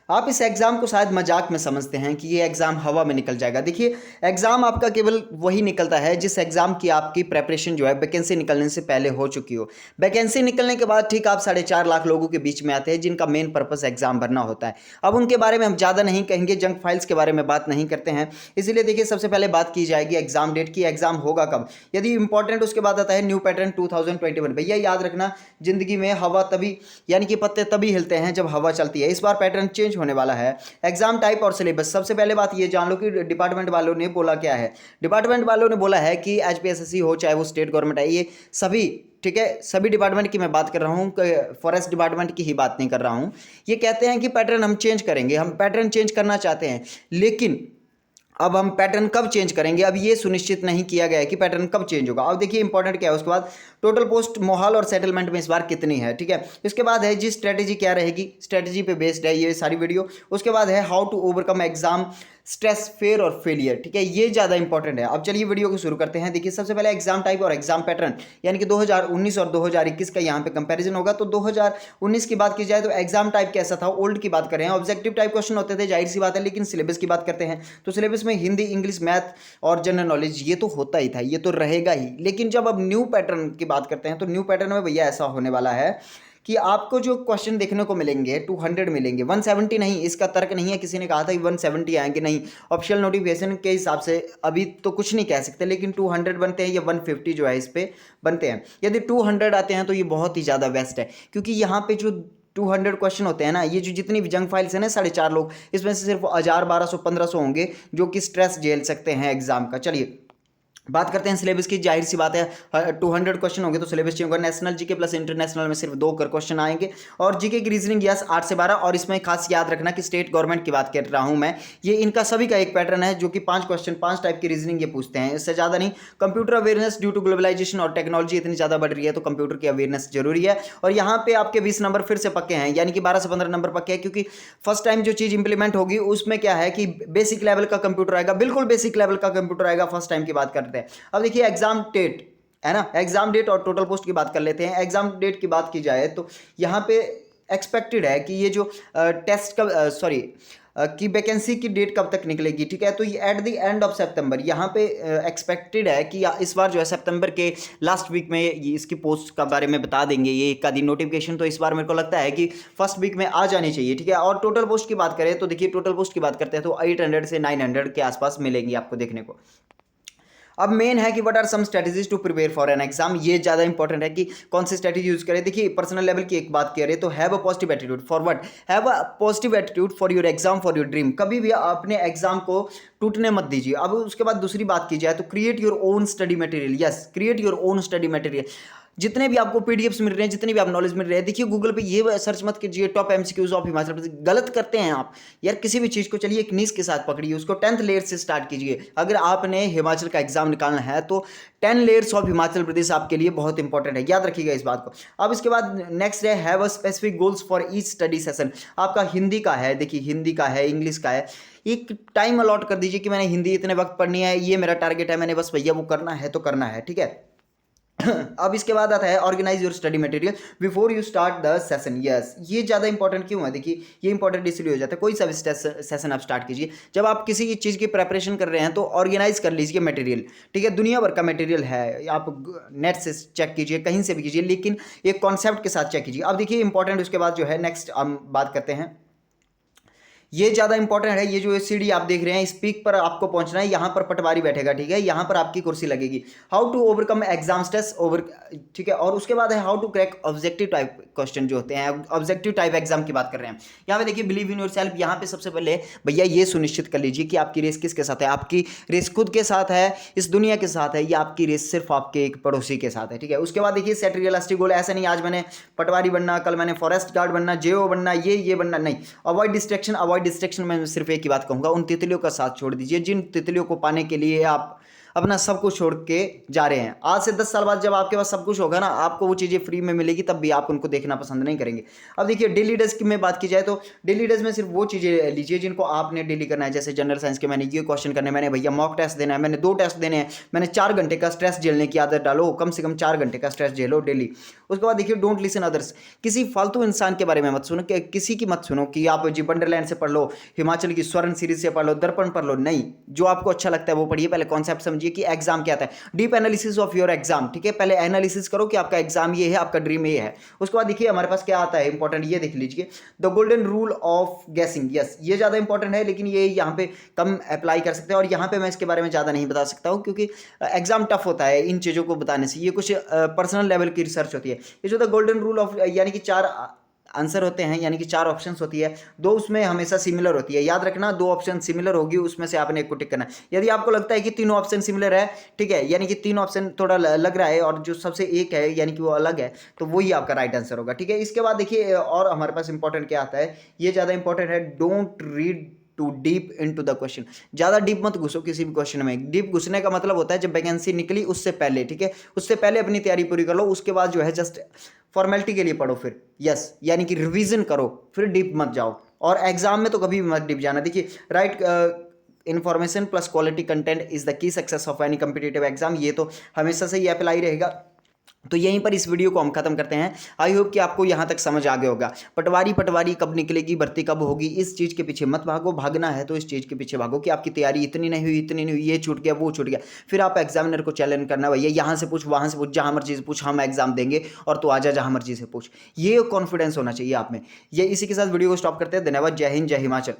आप इस एग्ज़ाम को शायद मजाक में समझते हैं कि ये एग्ज़ाम हवा में निकल जाएगा। देखिए, एग्ज़ाम आपका केवल वही निकलता है जिस एग्ज़ाम की आपकी प्रिपरेशन जो है वैकेंसी निकलने से पहले हो चुकी हो। वैकेंसी निकलने के बाद ठीक आप 4.5 लाख लोगों के बीच में आते हैं जिनका मेन पर्पस एग्ज़ाम भरना होता है। अब उनके बारे में हम ज़्यादा नहीं कहेंगे, जंक फाइल्स के बारे में बात नहीं करते हैं। इसीलिए देखिए, सबसे पहले बात की जाएगी एग्ज़ाम डेट की, एग्ज़ाम होगा कब। यदि इंपॉर्टेंट उसके बाद आता है न्यू पैटर्न 2021। भैया याद रखना, ज़िंदगी में हवा तभी यानी कि पत्ते तभी हिलते हैं जब हवा चलती है। इस बार पैटर्न चेंज होने वाला है। एग्जाम टाइप और सिलेबस, सबसे पहले बात ये जान लो कि डिपार्टमेंट वालों ने बोला क्या है। डिपार्टमेंट वालों ने बोला है कि एचपीएसएससी हो चाहे वो स्टेट गवर्नमेंट है, ये सभी ठीक है, सभी डिपार्टमेंट की मैं बात कर रहा हूँ, फॉरेस्ट डिपार्टमेंट की ही बात नहीं कर रहा हूँ। ये कहते हैं कि पैटर्न हम चेंज करेंगे, हम पैटर्न चेंज करना चाहते हैं, लेकिन अब हम पैटर्न कब चेंज करेंगे अब ये सुनिश्चित नहीं किया गया है कि पैटर्न कब चेंज होगा। अब देखिए इंपॉर्टेंट क्या है, उसके बाद टोटल पोस्ट मोहाल और सेटलमेंट में इस बार कितनी है, ठीक है। इसके बाद है जी स्ट्रेटेजी क्या रहेगी, स्ट्रेटेजी पे बेस्ड है ये सारी वीडियो। उसके बाद है how to overcome exam stress, fear और फेलियर, ठीक है, ये ज़्यादा इंपॉर्टेंट है। अब चलिए वीडियो को शुरू करते हैं। देखिए सबसे पहले एग्जाम टाइप और एग्जाम पैटर्न यानी कि 2019 और 2021 का यहाँ पे कंपैरिजन होगा। तो 2019 की बात की जाए तो एग्जाम टाइप कैसा था, ओल्ड की बात करें, ऑब्जेक्टिव टाइप क्वेश्चन होते थे, जाहिर सी बात है। लेकिन सिलेबस की बात करते हैं तो सिलेबस में हिंदी, इंग्लिश, मैथ और जनरल नॉलेज ये तो होता ही था, ये तो रहेगा ही। लेकिन जब अब न्यू पैटर्न की बात करते हैं तो न्यू पैटर्न में भैया ऐसा होने वाला है कि आपको जो क्वेश्चन देखने को मिलेंगे 200 मिलेंगे, 170 नहीं। इसका तर्क नहीं है, किसी ने कहा था कि 170 आएंगे, नहीं। ऑफिशियल नोटिफिकेशन के हिसाब से अभी तो कुछ नहीं कह सकते, लेकिन 200 बनते हैं या 150 जो है इस पे बनते हैं। यदि 200 आते हैं तो ये बहुत ही ज़्यादा बेस्ट है, क्योंकि यहाँ पे जो 200 क्वेश्चन होते हैं ना, ये जो जितनी भी जंग फाइल्स हैं ना 4.5 लोग, इसमें से सिर्फ 1000, 1200, 1500 होंगे जो कि स्ट्रेस झेल सकते हैं एग्जाम का। चलिए बात करते हैं सिलेबस की। जाहिर सी बात है 200 क्वेश्चन होंगे तो सिलेबस चेंज होगा। नेशनल जीके प्लस इंटरनेशनल में सिर्फ 2 कर क्वेश्चन आएंगे, और जीके की रीजनिंग यस 8 से 12। और इसमें खास याद रखना कि स्टेट गवर्नमेंट की बात कर रहा हूं मैं, ये इनका सभी का एक पैटर्न है जो कि 5 क्वेश्चन 5 टाइप की रीजनिंग ये पूछते हैं, इससे ज़्यादा नहीं। Computer awareness due to globalisation और टेक्नोलॉजी इतनी ज़्यादा बढ़ रही है तो कंप्यूटर की अवेयरनेस जरूरी है। और यहाँ पे आपके 20 नंबर फिर से पक्के हैं, यानी कि 12 से 15 नंबर पक्के हैं, क्योंकि फर्स्ट टाइम जो चीज़ इंप्लीमेंट होगी उसमें क्या है कि बेसिक लेवल का कंप्यूटर आएगा, बिल्कुल बेसिक लेवल का कंप्यूटर आएगा, फर्स्ट टाइम की बात करते हैं। अब देखिए एग्जाम डेट है ना, एग्जाम डेट और टोटल पोस्ट की बात कर लेते हैं। एग्जाम डेट की बात की जाए तो यहाँ पे एक्सपेक्टेड है कि ये जो टेस्ट का सॉरी की वैकेंसी की डेट कब तक निकलेगी, ठीक है। तो ये एट द एंड ऑफ सितंबर यहाँ पे एक्सपेक्टेड है कि इस बार जो है सितंबर के लास्ट वीक में ये इसकी पोस्ट का बारे में बता देंगे, ये एक आधी नोटिफिकेशन तो इस बार मेरे को लगता है कि फर्स्ट वीक में आ जानी चाहिए, ठीक है। और टोटल पोस्ट की बात करें तो देखिए टोटल पोस्ट की बात करते हैं तो 800 से 900 के आसपास मिलेंगी आपको देखने को। अब मेन है कि what are some strategies to prepare for an exam, ये ज़्यादा इंपॉर्टेंट है कि कौन सी स्ट्रेटजी यूज करें। देखिए पर्सनल लेवल की एक बात करें तो have a positive attitude for what, have a positive attitude for your exam, for your dream. कभी भी अपने एग्जाम को टूटने मत दीजिए। अब उसके बाद दूसरी बात की जाए तो create your own study material, yes create your own study material. जितने भी आपको पीडीएफ्स मिल रहे हैं, जितने भी आप नॉलेज मिल रहे हैं, देखिए गूगल पे ये सर्च मत कीजिए top MCQs of Himachal Pradesh, गलत करते हैं आप यार। किसी भी चीज़ को चलिए एक नीस के साथ पकड़िए, उसको 10th लेयर से स्टार्ट कीजिए। अगर आपने हिमाचल का एग्जाम निकालना है तो 10 लेयर्स ऑफ हिमाचल प्रदेश आपके लिए बहुत इंपॉर्टेंट है, याद रखिएगा इस बात को। अब इसके बाद नेक्स्ट है have a specific goals for each study session. आपका हिंदी का है, देखिए हिंदी का है, इंग्लिश का है, एक टाइम अलॉट कर दीजिए कि मैंने हिंदी इतने वक्त पढ़नी है, ये मेरा टारगेट है, मैंने बस भैया वो करना है तो करना है, ठीक है। अब इसके बाद आता है organise your study material before you start the session, yes ये ज़्यादा इंपॉर्टेंट क्यों है। देखिए ये इंपॉर्टेंट इसलिए हो जाता है, कोई सा भी सेशन आप स्टार्ट कीजिए, जब आप किसी चीज़ की प्रेपरेशन कर रहे हैं तो ऑर्गेनाइज कर लीजिए मटेरियल, ठीक है। दुनिया भर का मटेरियल है, आप नेट से चेक कीजिए, कहीं से भी कीजिए, लेकिन एक कॉन्सेप्ट के साथ चेक कीजिए। अब देखिए इंपॉर्टेंट उसके बाद जो है नेक्स्ट हम बात करते हैं, ये ज़्यादा इंपॉर्टेंट है। ये जो सीढ़ी आप देख रहे हैं, इस पीक पर आपको पहुंचना है, यहाँ पर पटवारी बैठेगा, ठीक है, यहाँ पर आपकी कुर्सी लगेगी। How to overcome exam stress over, ठीक है। और उसके बाद है how to crack objective type question जो होते हैं, ऑब्जेक्टिव टाइप एग्जाम की बात कर रहे हैं। यहाँ पे देखिए बिलीव इन योरसेल्फ, यहाँ पे सबसे पहले भैया ये सुनिश्चित कर लीजिए कि आपकी रेस किसके साथ है। आपकी रेस खुद के साथ है, इस दुनिया के साथ है, या आपकी रेस सिर्फ आपके एक पड़ोसी के साथ है, ठीक है। उसके बाद देखिए सेट रियलिस्टिक गोल, ऐसा नहीं आज मैंने पटवारी बनना, कल मैंने फॉरेस्ट गार्ड बनना, जेओ बनना, ये बनना, नहीं। अवॉइड डिस्ट्रैक्शन, अवॉइड डिस्ट्रैक्शन में सिर्फ एक ही बात कहूँगा, उन तितलियों का साथ छोड़ दीजिए जिन तितलियों को पाने के लिए आप अपना सब कुछ छोड़ के जा रहे हैं। आज से 10 साल बाद जब आपके पास सब कुछ होगा ना, आपको वो चीज़ें फ्री में मिलेगी, तब भी आप उनको देखना पसंद नहीं करेंगे। अब देखिए डेली डेज की में बात की जाए तो डेली डेज में सिर्फ वो चीज़ें लीजिए जिनको आपने डेली करना है। जैसे जनरल साइंस के मैंने ये क्वेश्चन करने, मैंने भैया मॉक टेस्ट देना है, मैंने 2 टेस्ट देने हैं, मैंने 4 घंटे का स्ट्रेस झेलने की आदत डालो, कम से कम 4 घंटे का स्ट्रेस झेलो डेली। उसके बाद देखिए डोंट लिसन अदर्स, किसी फालतू इंसान के बारे में मत सुनो, किसी की मत सुनो कि आप जी वंडरलैंड से पढ़ लो, हिमाचल की स्वर्ण सीरीज से पढ़ लो, दर्पण पढ़ लो, नहीं, जो आपको अच्छा लगता है वो पढ़िए। पहले कॉन्सेप्ट समझिए कि एग्जाम क्या आता है, deep analysis of your exam, ठीक है। पहले एनालिसिस करो कि आपका एग्जाम ये है, आपका ड्रीम ये है। उसके बाद देखिए हमारे पास क्या आता है इंपॉर्टेंट, ये देख लीजिए, द गोल्डन रूल ऑफ गेसिंग। यस, ये ज़्यादा इंपॉर्टेंट है, लेकिन ये यहाँ पे कम अप्लाई कर सकते हैं, और यहाँ पे मैं इसके बारे में ज़्यादा नहीं बता सकता हूँ क्योंकि एग्जाम टफ होता है इन चीज़ों को बताने से। ये कुछ पर्सनल लेवल की रिसर्च होती है। ये जो द गोल्डन रूल ऑफ, यानी कि 4 आंसर होते हैं, यानी कि 4 ऑप्शंस होती है, 2 उसमें हमेशा सिमिलर होती है। याद रखना 2 ऑप्शन सिमिलर होगी, उसमें से आपने एक को टिक करना है। यदि आपको लगता है कि तीनों ऑप्शन सिमिलर है, ठीक है, यानी कि 3 ऑप्शन थोड़ा लग रहा है और जो सबसे एक है यानी कि वो अलग है, तो वही आपका राइट आंसर होगा, ठीक है। इसके बाद देखिए और हमारे पास इंपॉर्टेंट क्या आता है, ये ज़्यादा इंपॉर्टेंट है, don't read too deep into the question. ज़्यादा डीप मत घुसो किसी भी क्वेश्चन में। डीप घुसने का मतलब होता है जब वैकेंसी निकली उससे पहले, ठीक है, उससे पहले अपनी तैयारी पूरी कर लो, उसके बाद जो है जस्ट फॉर्मेलिटी के लिए पढ़ो फिर। यस, यानी कि रिवीजन करो, फिर डीप मत जाओ। और एग्जाम में तो कभी भी मत डीप जाना। देखिए right information plus quality content is the key success of any competitive exam, ये तो हमेशा से ही अप्लाई रहेगा। तो यहीं पर इस वीडियो को हम खत्म करते हैं। आई होप कि आपको यहाँ तक समझ आ गया होगा। पटवारी कब निकलेगी, भर्ती कब होगी, इस चीज़ के पीछे मत भागो। भागना है तो इस चीज़ के पीछे भागो कि आपकी तैयारी इतनी नहीं हुई, इतनी नहीं हुई, ये छूट गया, वो छूट गया। फिर आप एग्जामिनर को चैलेंज करना, भैया यहाँ से पूछ, वहाँ से पूछ, जहाँ मर्जी से पूछ, हम एग्जाम देंगे और तो आजा जहाँ मर्जी से पूछ। ये कॉन्फिडेंस होना चाहिए आप में। ये इसी के साथ वीडियो को स्टॉप करते हैं। धन्यवाद। जय हिंद, जय हिमाचल।